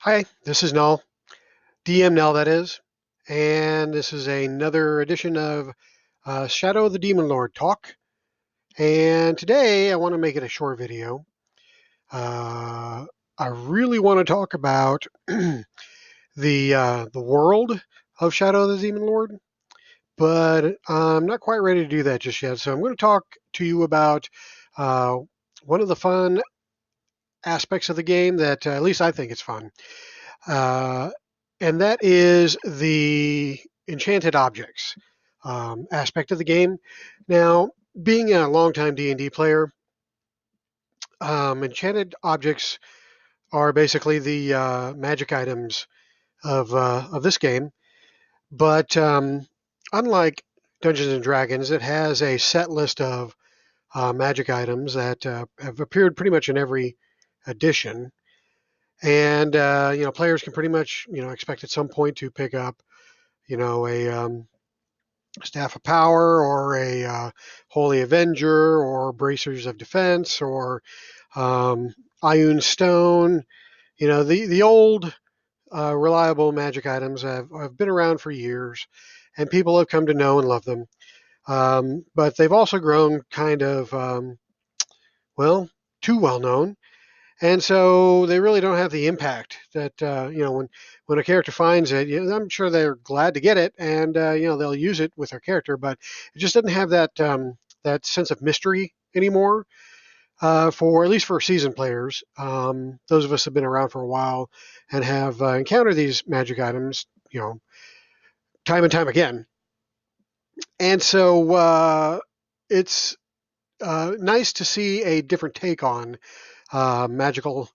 Hi, this is Null, DM Null that is, and this is another edition of Shadow of the Demon Lord Talk. And today I want to make it a short video. I really want to talk about the world of Shadow of the Demon Lord, but I'm not quite ready to do that just yet. So I'm going to talk to you about uh, one of the fun aspects of the game that at least I think it's fun. Uh, and that is the Enchanted Objects aspect of the game. Now, being a longtime D&D player, Enchanted Objects are basically the magic items of this game. But unlike Dungeons and Dragons, it has a set list of magic items that have appeared pretty much in every edition. And players can pretty much expect at some point to pick up a staff of power or a holy avenger or bracers of defense or um, Ioun stone. The old reliable magic items have been around for years, and people have come to know and love them. But they've also grown kind of well too well known, and so they really don't have the impact that when a character finds it. I'm sure they're glad to get it, and they'll use it with their character, but it just doesn't have that sense of mystery anymore. For at least for seasoned players, those of us have been around for a while and have encountered these magic items, time and time again, and so it's nice to see a different take on magical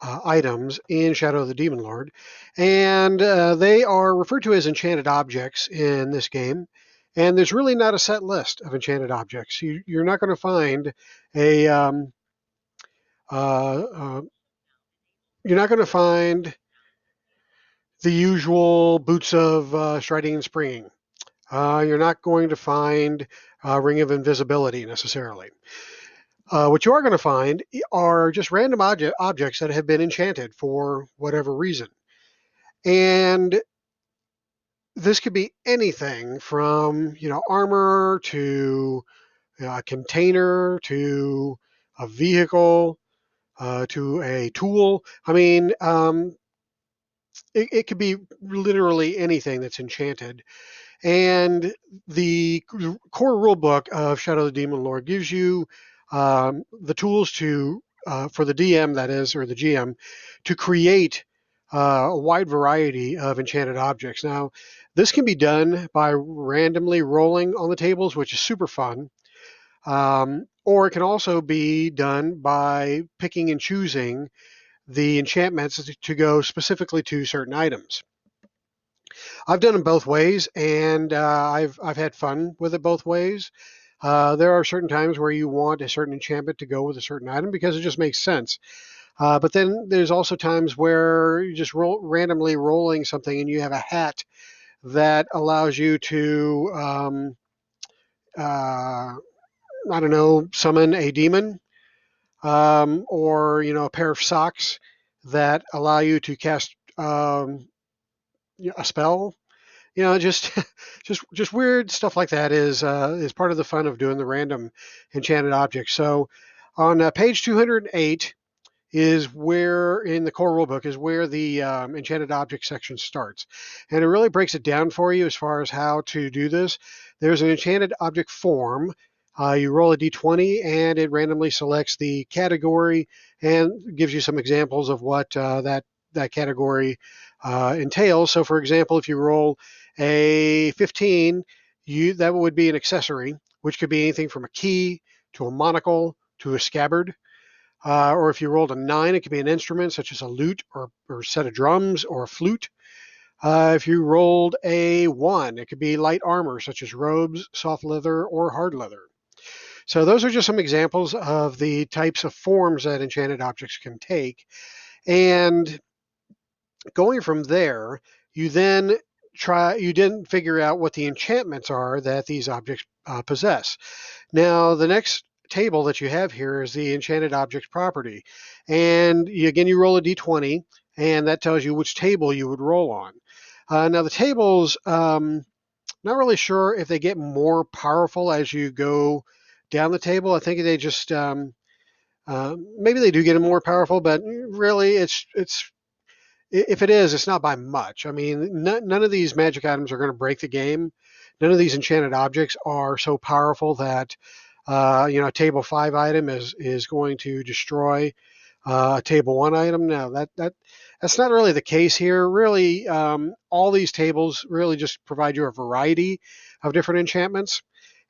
items in Shadow of the Demon Lord, and they are referred to as enchanted objects in this game. And there's really not a set list of enchanted objects. You're not going to find a uh, uh, you're not going to find the usual boots of striding and springing. You're not going to find ring of invisibility necessarily. What you are going to find are just random objects that have been enchanted for whatever reason. And this could be anything from armor to a container to a vehicle to a tool. I mean, it could be literally anything that's enchanted. And the core rule book of Shadow of the Demon Lord gives you the tools to for the DM, that is, or the GM, to create a wide variety of enchanted objects. Now, this can be done by randomly rolling on the tables, which is super fun. Or it can also be done by picking and choosing the enchantments to go specifically to certain items. I've done them both ways, and I've had fun with it both ways. There are certain times where you want a certain enchantment to go with a certain item because it just makes sense. But then there's also times where you're just randomly rolling something and you have a hat that allows you to, I don't know, summon a demon, or a pair of socks that allow you to cast a spell. Just just weird stuff like that is part of the fun of doing the random enchanted objects. So on page 208 is where in the core rulebook is where the enchanted object section starts, and it really breaks it down for you as far as how to do this. There's an enchanted object form. You roll a d20 and it randomly selects the category and gives you some examples of what that category entails. So, for example, if you roll a 15, that would be an accessory, which could be anything from a key to a monocle to a scabbard. Or if you rolled a 9, it could be an instrument such as a lute or a set of drums or a flute. If you rolled a 1, it could be light armor such as robes, soft leather, or hard leather. So those are just some examples of the types of forms that enchanted objects can take. And going from there, you then figure out what the enchantments are that these objects possess. Now, the next table that you have here is the enchanted object property. And again, you roll a d20 and that tells you which table you would roll on. Now the tables, not really sure if they get more powerful as you go down the table. I think they just maybe they do get more powerful, but really it's if it is, it's not by much. I mean, none of these magic items are going to break the game. None of these enchanted objects are so powerful that a table 5 item is going to destroy a table 1 item. No, that's not really the case here. Really, all these tables really just provide you a variety of different enchantments.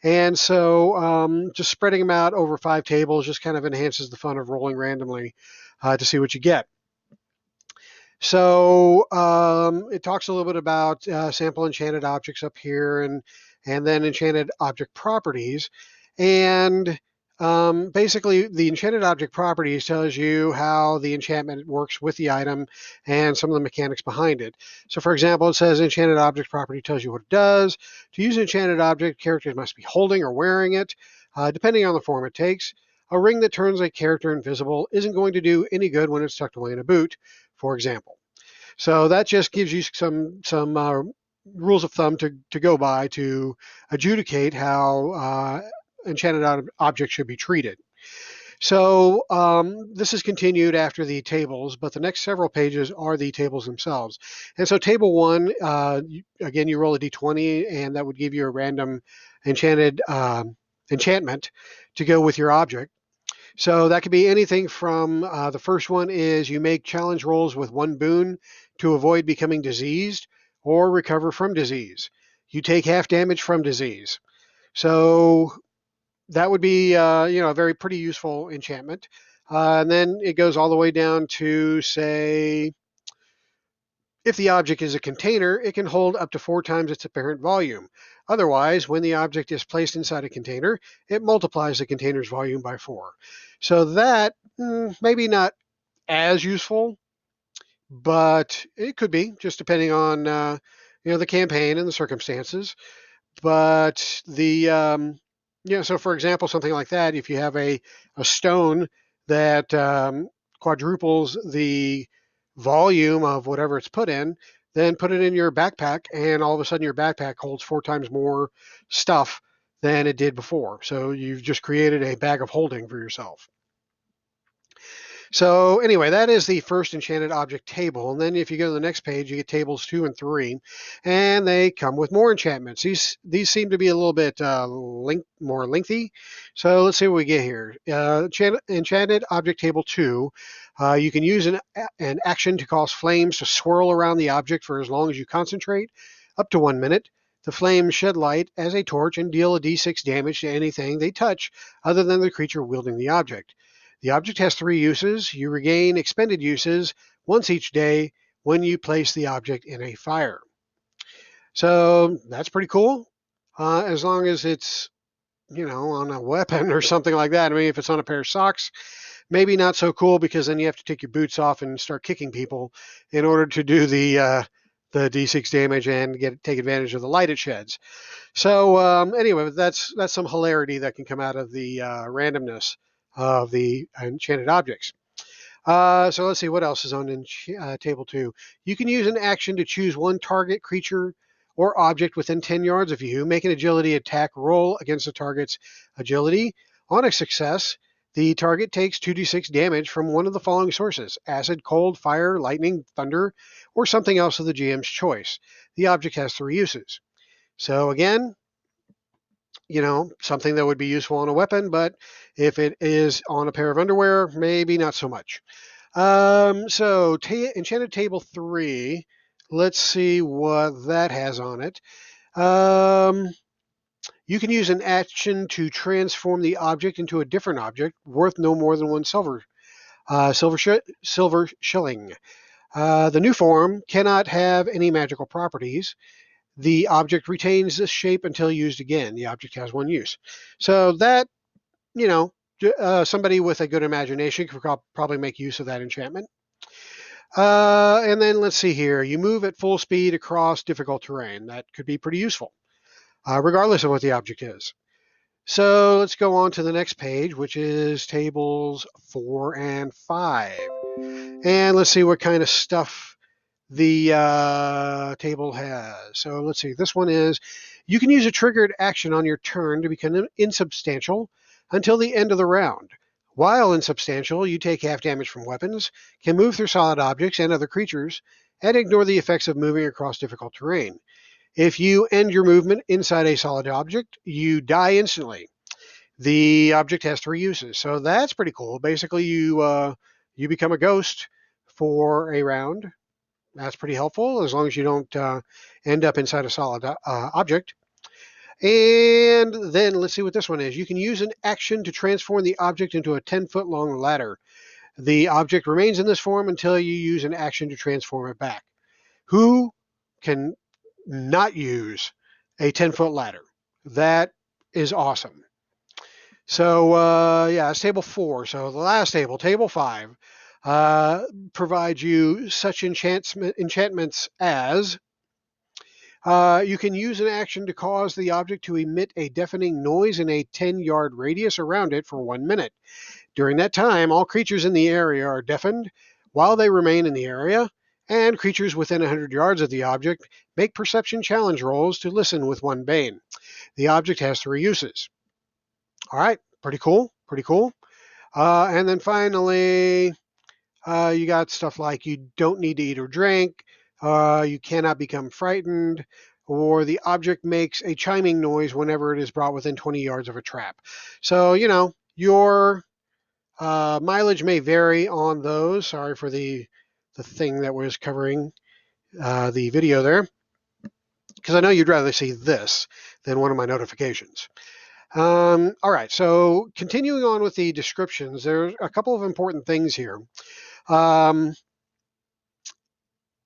And so just spreading them out over 5 tables just kind of enhances the fun of rolling randomly to see what you get. So it talks a little bit about sample enchanted objects up here, and then enchanted object properties. And basically, the enchanted object properties tells you how the enchantment works with the item and some of the mechanics behind it. So, for example, it says enchanted object property tells you what it does. To use an enchanted object, characters must be holding or wearing it, depending on the form it takes. A ring that turns a character invisible isn't going to do any good when it's tucked away in a boot, for example. So that just gives you some rules of thumb to go by to adjudicate how enchanted objects should be treated. So this is continued after the tables, but the next several pages are the tables themselves. And so table 1, again, you roll a d20, and that would give you a random enchanted enchantment to go with your object. So that could be anything from the first one is you make challenge rolls with 1 boon to avoid becoming diseased or recover from disease. You take half damage from disease. So that would be a very pretty useful enchantment. And then it goes all the way down to, say, if the object is a container, it can hold up to 4 times its apparent volume. Otherwise, when the object is placed inside a container, it multiplies the container's volume by 4. So that maybe not as useful, but it could be, just depending on the campaign and the circumstances. But so for example, something like that, if you have a stone that quadruples the volume of whatever it's put in, then put it in your backpack, and all of a sudden your backpack holds 4 times more stuff than it did before. So you've just created a bag of holding for yourself. So anyway, that is the first enchanted object table. And then if you go to the next page, you get tables 2 and 3, and they come with more enchantments. These seem to be a little bit more lengthy. So let's see what we get here. Enchanted object table 2. You can use an action to cause flames to swirl around the object for as long as you concentrate, up to 1 minute. The flames shed light as a torch and deal a d6 damage to anything they touch other than the creature wielding the object. The object has 3 uses. You regain expended uses once each day when you place the object in a fire. So that's pretty cool, as long as it's on a weapon or something like that. I mean, if it's on a pair of socks, maybe not so cool, because then you have to take your boots off and start kicking people in order to do the d6 damage and take advantage of the light it sheds. So anyway, that's some hilarity that can come out of the randomness of the enchanted objects. So let's see what else is on table 2. You can use an action to choose 1 target, creature, or object within 10 yards of you. Make an agility attack roll against the target's agility. On a success, the target takes 2d6 damage from one of the following sources: acid, cold, fire, lightning, thunder, or something else of the GM's choice. The object has 3 uses. So again, something that would be useful on a weapon, but if it is on a pair of underwear, maybe not so much. So Enchanted Table 3, let's see what that has on it. You can use an action to transform the object into a different object worth no more than 1 silver shilling. The new form cannot have any magical properties. The object retains this shape until used again. The object has 1 use. So that, somebody with a good imagination could probably make use of that enchantment. And then let's see here. You move at full speed across difficult terrain. That could be pretty useful, regardless of what the object is. So let's go on to the next page, which is tables 4 and 5. And let's see what kind of stuff the table has. So let's see. This one is you can use a triggered action on your turn to become insubstantial until the end of the round. While insubstantial, you take half damage from weapons, can move through solid objects and other creatures, and ignore the effects of moving across difficult terrain. If you end your movement inside a solid object, you die instantly. The object has 3 uses, so that's pretty cool. Basically, you become a ghost for a round. That's pretty helpful as long as you don't end up inside a solid object. And then let's see what this one is. You can use an action to transform the object into a 10-foot long ladder. The object remains in this form until you use an action to transform it back. Who can not use a 10-foot ladder? That is awesome. So yeah, it's table 4. So the last table, table 5, provides you such enchantments as you can use an action to cause the object to emit a deafening noise in a 10-yard radius around it for 1 minute. During that time, all creatures in the area are deafened while they remain in the area, and creatures within 100 yards of the object make perception challenge rolls to listen with 1 bane. The object has 3 uses. All right, pretty cool, pretty cool. And then finally, you got stuff like you don't need to eat or drink, you cannot become frightened, or the object makes a chiming noise whenever it is brought within 20 yards of a trap. So, you know, your mileage may vary on those. Sorry for the thing that was covering the video there, because I know you'd rather see this than one of my notifications. All right, so continuing on with the descriptions, there's a couple of important things here.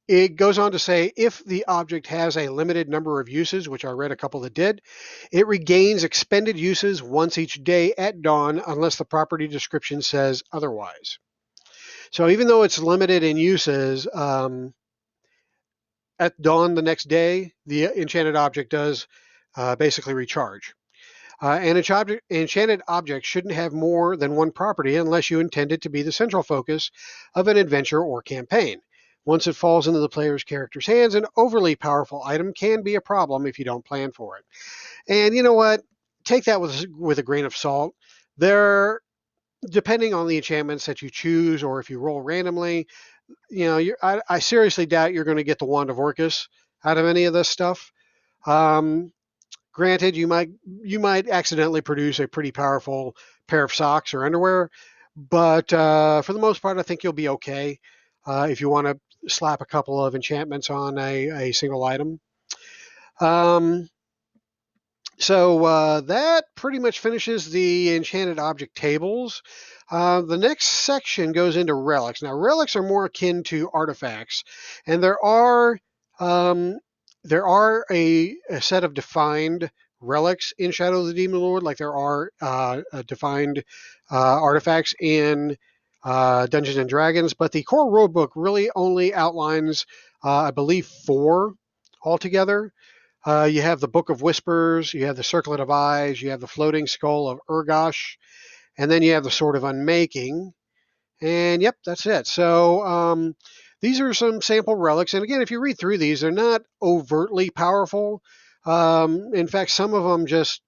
It goes on to say if the object has a limited number of uses, which I read a couple that did, it regains expended uses once each day at dawn unless the property description says otherwise. So even though it's limited in uses, at dawn the next day, the enchanted object does basically recharge. An enchanted object shouldn't have more than 1 property unless you intend it to be the central focus of an adventure or campaign. Once it falls into the player's character's hands, an overly powerful item can be a problem if you don't plan for it. And you know what? Take that with a grain of salt. There, depending on the enchantments that you choose, or if you roll randomly, you know, I seriously doubt you're going to get the Wand of Orcus out of any of this stuff. Granted, you might accidentally produce a pretty powerful pair of socks or underwear, but for the most part, I think you'll be okay if you want to slap a couple of enchantments on a single item. So that pretty much finishes the enchanted object tables. The next section goes into relics. Now, relics are more akin to artifacts, and there are a set of defined relics in Shadow of the Demon Lord, like there are defined artifacts in Dungeons and Dragons, but the core rulebook really only outlines, I believe, 4 altogether. You have the Book of Whispers, you have the Circlet of Eyes, you have the Floating Skull of Urgosh, and then you have the Sword of Unmaking. And yep, that's it. So these are some sample relics. And again, if you read through these, they're not overtly powerful. In fact, some of them just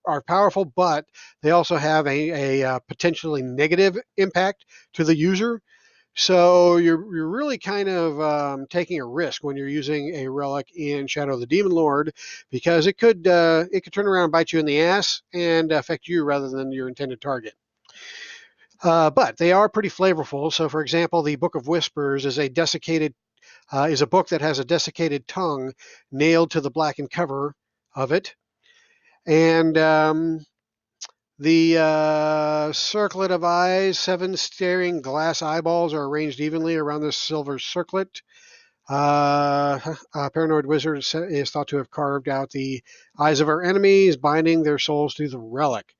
are powerful, but they also have a potentially negative impact to the user. So you're really kind of taking a risk when you're using a relic in Shadow of the Demon Lord, because it could turn around and bite you in the ass and affect you rather than your intended target. But they are pretty flavorful. So, for example, the Book of Whispers is is a book that has a desiccated tongue nailed to the blackened cover of it, and the Circlet of Eyes, 7 staring glass eyeballs are arranged evenly around this silver circlet. A paranoid wizard is thought to have carved out the eyes of our enemies, binding their souls to the relic.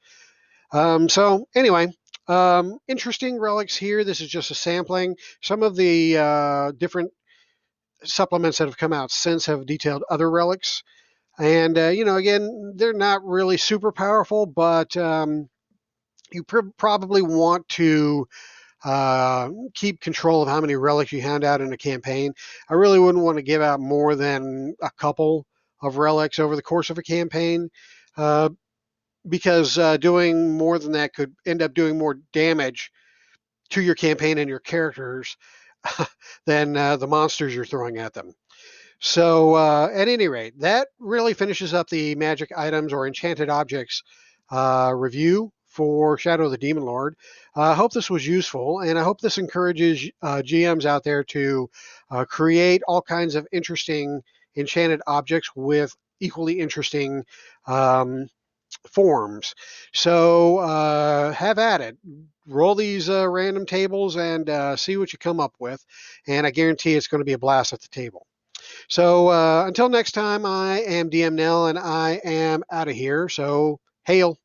So anyway, interesting relics here. This is just a sampling. Some of the different supplements that have come out since have detailed other relics. And, again, they're not really super powerful, but you probably want to keep control of how many relics you hand out in a campaign. I really wouldn't want to give out more than a couple of relics over the course of a campaign, uh, because doing more than that could end up doing more damage to your campaign and your characters than the monsters you're throwing at them. So, at any rate, that really finishes up the magic items or enchanted objects review for Shadow of the Demon Lord. I hope this was useful, and I hope this encourages GMs out there to create all kinds of interesting enchanted objects with equally interesting um, forms. So, have at it. Roll these random tables and see what you come up with, and I guarantee it's going to be a blast at the table. So until next time, I am DM Nell, and I am out of here. So hail.